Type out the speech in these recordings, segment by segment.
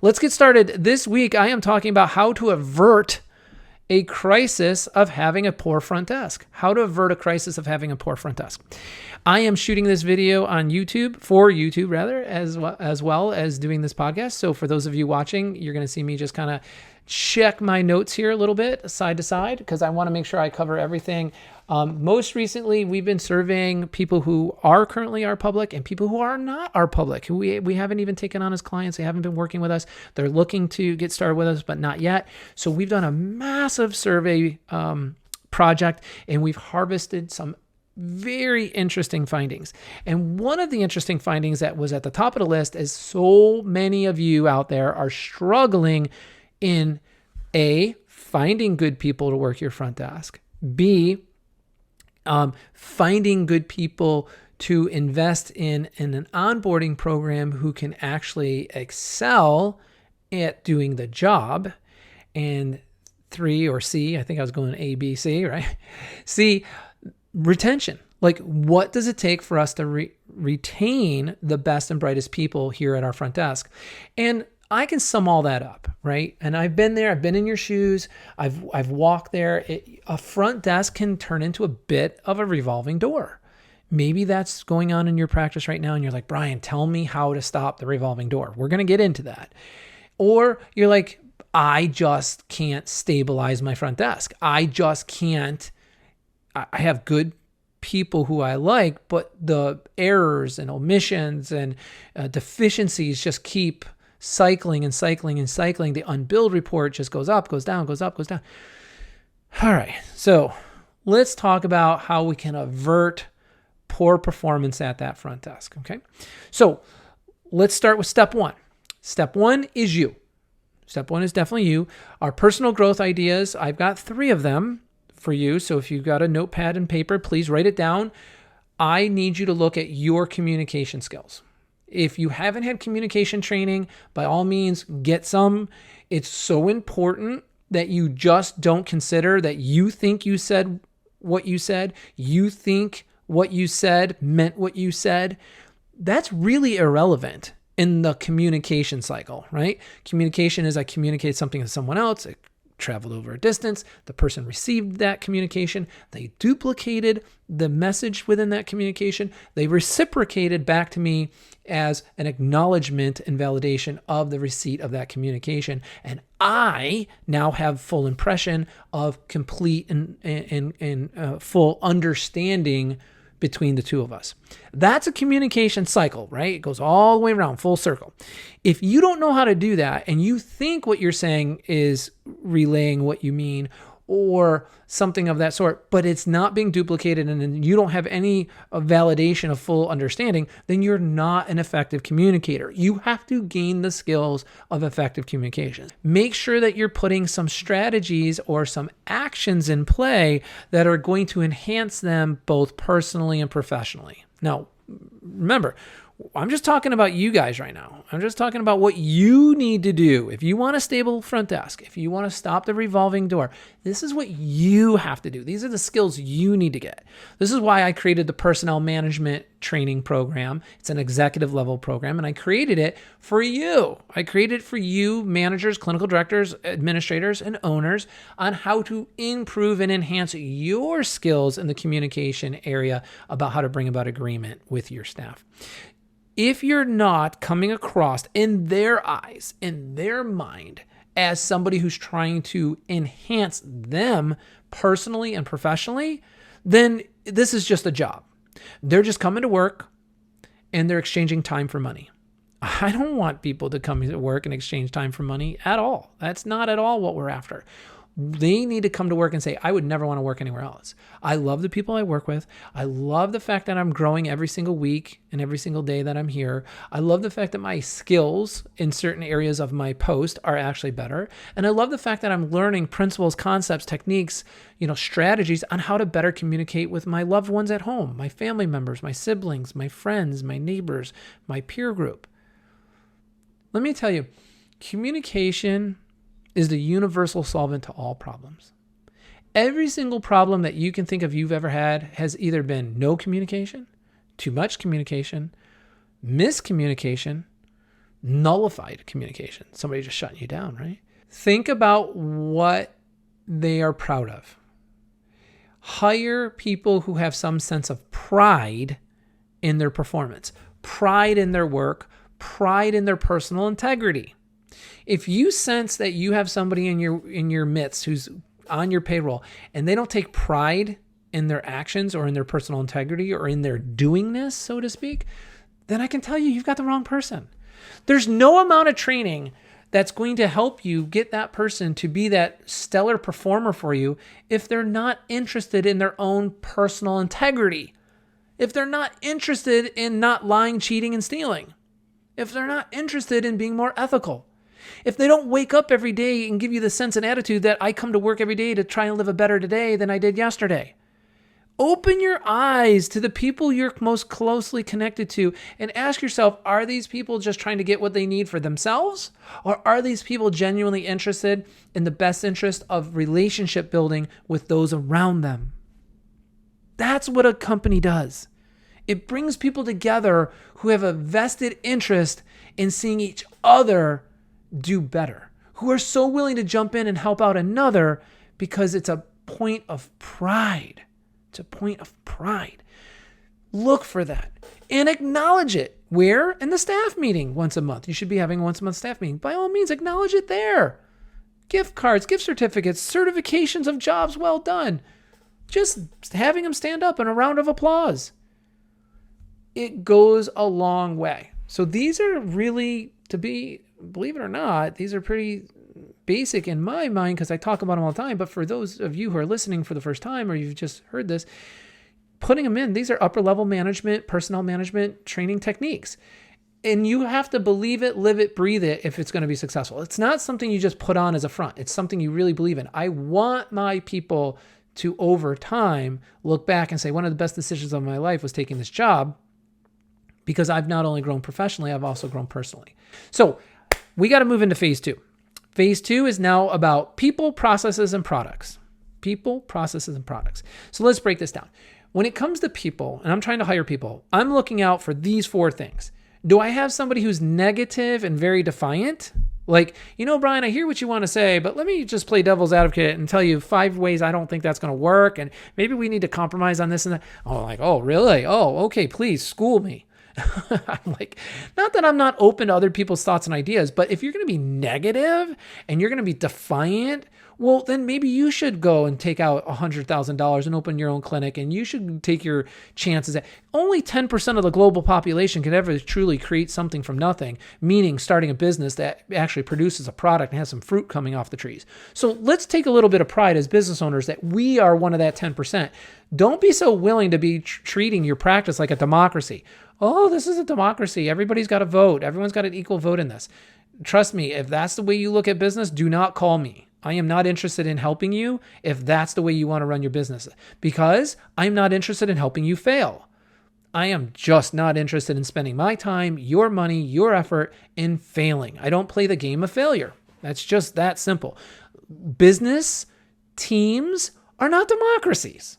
let's get started. This week, I am talking about how to avert a crisis of having a poor front desk. How to avert a crisis of having a poor front desk. I am shooting this video on YouTube, for YouTube rather, as well as doing this podcast. So for those of you watching, you're going to see me just kind of check my notes here a little bit side to side because I want to make sure I cover everything. Most recently, we've been surveying people who are currently our public and people who are not our public, who we haven't even taken on as clients. They haven't been working with us. They're looking to get started with us, but not yet. So we've done a massive survey project, and we've harvested some very interesting findings. And one of the interesting findings that was at the top of the list is so many of you out there are struggling in A, finding good people to work your front desk, B, finding good people to invest in an onboarding program who can actually excel at doing the job, and 3 or C, I think I was going A, B, C, right? C, retention. Like, what does it take for us to retain the best and brightest people here at our front desk? And I can sum all that up, right? And I've been there. I've been in your shoes. I've walked there. A front desk can turn into a bit of a revolving door. Maybe that's going on in your practice right now, and you're like, Brian, tell me how to stop the revolving door. We're going to get into that. Or you're like, I just can't stabilize my front desk. I just can't. I have good people who I like, but the errors and omissions and deficiencies just keep cycling and cycling and cycling. The unbilled report just goes up, goes down, goes up, goes down. All right. So let's talk about how we can avert poor performance at that front desk. Okay. So let's start with step 1. Step 1 is you. Step 1 is definitely you. Our personal growth ideas, I've got 3 of them for you. So if you've got a notepad and paper, please write it down. I need you to look at your communication skills. If you haven't had communication training, by all means, get some. It's so important that you just don't consider that you think you said what you said. You think what you said meant what you said. That's really irrelevant in the communication cycle, right? Communication is I communicate something to someone else. It traveled over a distance. The person received that communication. They duplicated the message within that communication. They reciprocated back to me as an acknowledgement and validation of the receipt of that communication. And I now have full impression of complete and full understanding between the two of us. That's a communication cycle, right? It goes all the way around, full circle. If you don't know how to do that and you think what you're saying is relaying what you mean or something of that sort, but it's not being duplicated and you don't have any validation of full understanding, then you're not an effective communicator. You have to gain the skills of effective communication. Make sure that you're putting some strategies or some actions in play that are going to enhance them both personally and professionally. Now, remember, I'm just talking about you guys right now. I'm just talking about what you need to do. If you want a stable front desk, if you want to stop the revolving door, this is what you have to do. These are the skills you need to get. This is why I created the personnel management training program. It's an executive level program, and I created it for you. I created it for you, managers, clinical directors, administrators, and owners on how to improve and enhance your skills in the communication area about how to bring about agreement with your staff. If you're not coming across in their eyes, in their mind, as somebody who's trying to enhance them personally and professionally, then this is just a job. They're just coming to work and they're exchanging time for money. I don't want people to come to work and exchange time for money at all. That's not at all what we're after. They need to come to work and say, I would never want to work anywhere else. I love the people I work with. I love the fact that I'm growing every single week and every single day that I'm here. I love the fact that my skills in certain areas of my post are actually better. And I love the fact that I'm learning principles, concepts, techniques, strategies on how to better communicate with my loved ones at home, my family members, my siblings, my friends, my neighbors, my peer group. Let me tell you, communication is the universal solvent to all problems. Every single problem that you can think of you've ever had has either been no communication, too much communication, miscommunication, nullified communication. Somebody just shutting you down, right? Think about what they are proud of. Hire people who have some sense of pride in their performance, pride in their work, pride in their personal integrity. If you sense that you have somebody in your midst who's on your payroll and they don't take pride in their actions or in their personal integrity or in their doingness, so to speak, then I can tell you, you've got the wrong person. There's no amount of training that's going to help you get that person to be that stellar performer for you if they're not interested in their own personal integrity, if they're not interested in not lying, cheating, and stealing, if they're not interested in being more ethical, if they don't wake up every day and give you the sense and attitude that I come to work every day to try and live a better today than I did yesterday. Open your eyes to the people you're most closely connected to and ask yourself, are these people just trying to get what they need for themselves? Or are these people genuinely interested in the best interest of relationship building with those around them? That's what a company does. It brings people together who have a vested interest in seeing each other do better, who are so willing to jump in and help out another because it's a point of pride. It's a point of pride. Look for that and acknowledge it. Where? In the staff meeting once a month. You should be having a once a month staff meeting. By all means, acknowledge it there. Gift cards, gift certificates, certifications of jobs well done. Just having them stand up in a round of applause. It goes a long way. So these are really, believe it or not, these are pretty basic in my mind because I talk about them all the time. But for those of you who are listening for the first time or you've just heard this, putting them in, these are upper level management, personnel management training techniques. And you have to believe it, live it, breathe it if it's going to be successful. It's not something you just put on as a front. It's something you really believe in. I want my people to, over time, look back and say, one of the best decisions of my life was taking this job because I've not only grown professionally, I've also grown personally. So we got to move into phase 2. Phase 2 is now about people, processes, and products. People, processes, and products. So let's break this down. When it comes to people, and I'm trying to hire people, I'm looking out for these 4 things. Do I have somebody who's negative and very defiant? Like, Brian, I hear what you want to say, but let me just play devil's advocate and tell you 5 ways I don't think that's going to work, and maybe we need to compromise on this and that. Oh, really? Oh, okay, please, school me. I'm like, not that I'm not open to other people's thoughts and ideas, but if you're going to be negative and you're going to be defiant, well, then maybe you should go and take out $100,000 and open your own clinic, and you should take your chances. Only 10% of the global population can ever truly create something from nothing, meaning starting a business that actually produces a product and has some fruit coming off the trees. So let's take a little bit of pride as business owners that we are one of that 10%. Don't be so willing to be treating your practice like a democracy. Oh, this is a democracy. Everybody's got a vote. Everyone's got an equal vote in this. Trust me, if that's the way you look at business, do not call me. I am not interested in helping you if that's the way you want to run your business, because I'm not interested in helping you fail. I am just not interested in spending my time, your money, your effort in failing. I don't play the game of failure. That's just that simple. Business teams are not democracies.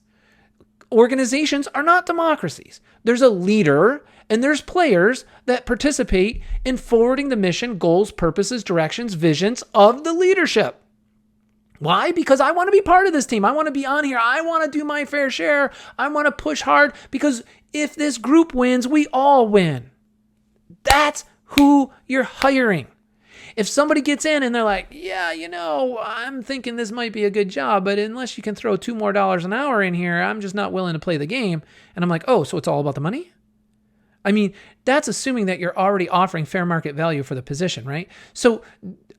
Organizations are not democracies. There's a leader and there's players that participate in forwarding the mission, goals, purposes, directions, visions of the leadership. Why? Because I want to be part of this team. I want to be on here. I want to do my fair share. I want to push hard because if this group wins, we all win. That's who you're hiring. If somebody gets in and they're like, yeah, I'm thinking this might be a good job, but unless you can throw $2 more an hour in here, I'm just not willing to play the game. And I'm like, oh, so it's all about the money? I mean, that's assuming that you're already offering fair market value for the position, right? So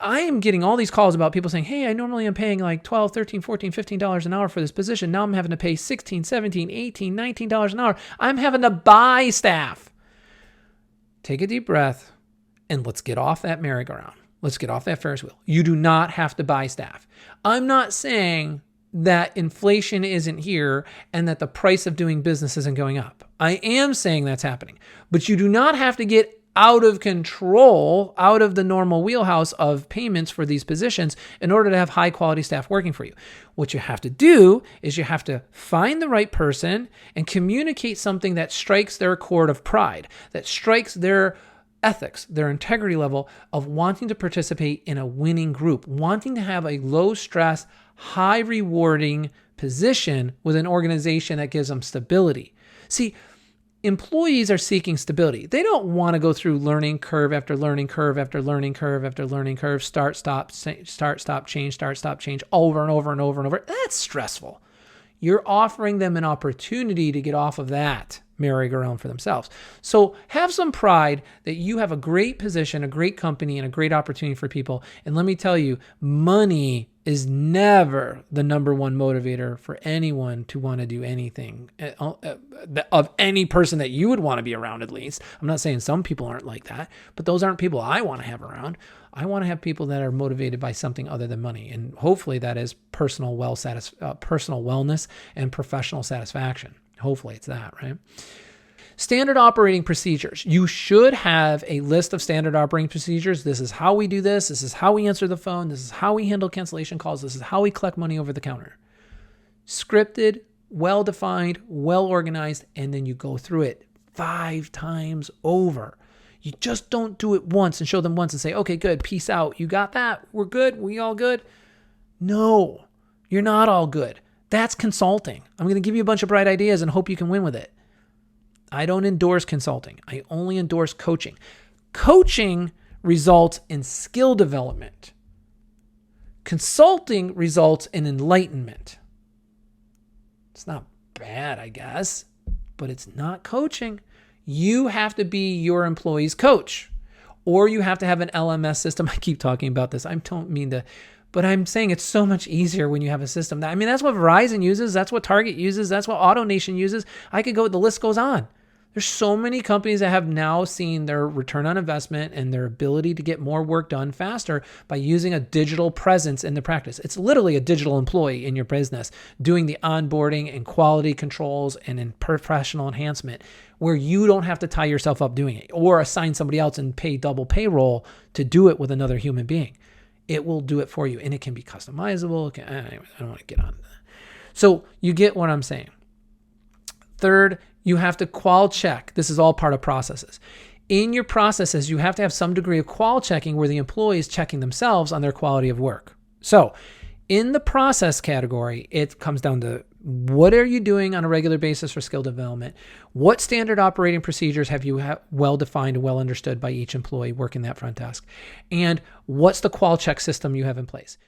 I am getting all these calls about people saying, hey, I normally am paying like $12, $13, $14, $15 an hour for this position. Now I'm having to pay $16, $17, $18, $19 an hour. I'm having to buy staff. Take a deep breath and let's get off that merry-go-round. Let's get off that Ferris wheel. You do not have to buy staff. I'm not saying that inflation isn't here and that the price of doing business isn't going up. I am saying that's happening, but you do not have to get out of control, out of the normal wheelhouse of payments for these positions in order to have high quality staff working for you. What you have to do is you have to find the right person and communicate something that strikes their chord of pride, that strikes their ethics, their integrity level of wanting to participate in a winning group, wanting to have a low stress, high rewarding position with an organization that gives them stability. See, employees are seeking stability. They don't want to go through learning curve after learning curve after learning curve after learning curve, start, stop, change, over and over and over and over. That's stressful. You're offering them an opportunity to get off of that merry-go-round for themselves. So have some pride that you have a great position, a great company, and a great opportunity for people. And let me tell you, money is never the number one motivator for anyone to want to do anything of any person that you would want to be around, at least. I'm not saying some people aren't like that, but those aren't people I want to have around. I want to have people that are motivated by something other than money. And hopefully that is personal wellness and professional satisfaction. Hopefully it's that, right? Standard operating procedures. You should have a list of standard operating procedures. This is how we do this. This is how we answer the phone. This is how we handle cancellation calls. This is how we collect money over the counter. Scripted, well-defined, well-organized, and then you go through it 5 times over. You just don't do it once and show them once and say, okay, good, peace out. You got that? We're good? We all good? No, you're not all good. That's consulting. I'm going to give you a bunch of bright ideas and hope you can win with it. I don't endorse consulting. I only endorse coaching. Coaching results in skill development. Consulting results in enlightenment. It's not bad, I guess, but it's not coaching. You have to be your employee's coach, or you have to have an LMS system. I keep talking about this. I don't mean to, but I'm saying it's so much easier when you have a system. I mean, that's what Verizon uses. That's what Target uses. That's what AutoNation uses. I could go, the list goes on. There's so many companies that have now seen their return on investment and their ability to get more work done faster by using a digital presence in the practice. It's literally a digital employee in your business doing the onboarding and quality controls and in professional enhancement where you don't have to tie yourself up doing it or assign somebody else and pay double payroll to do it with another human being. It will do it for you, and it can be customizable. Anyway, I don't want to get on that. So you get what I'm saying. Third, you have to qual check. This is all part of processes. In your processes, you have to have some degree of qual checking where the employee is checking themselves on their quality of work. So in the process category, it comes down to what are you doing on a regular basis for skill development? What standard operating procedures have you well defined and well understood by each employee working that front desk? And what's the qual check system you have in place?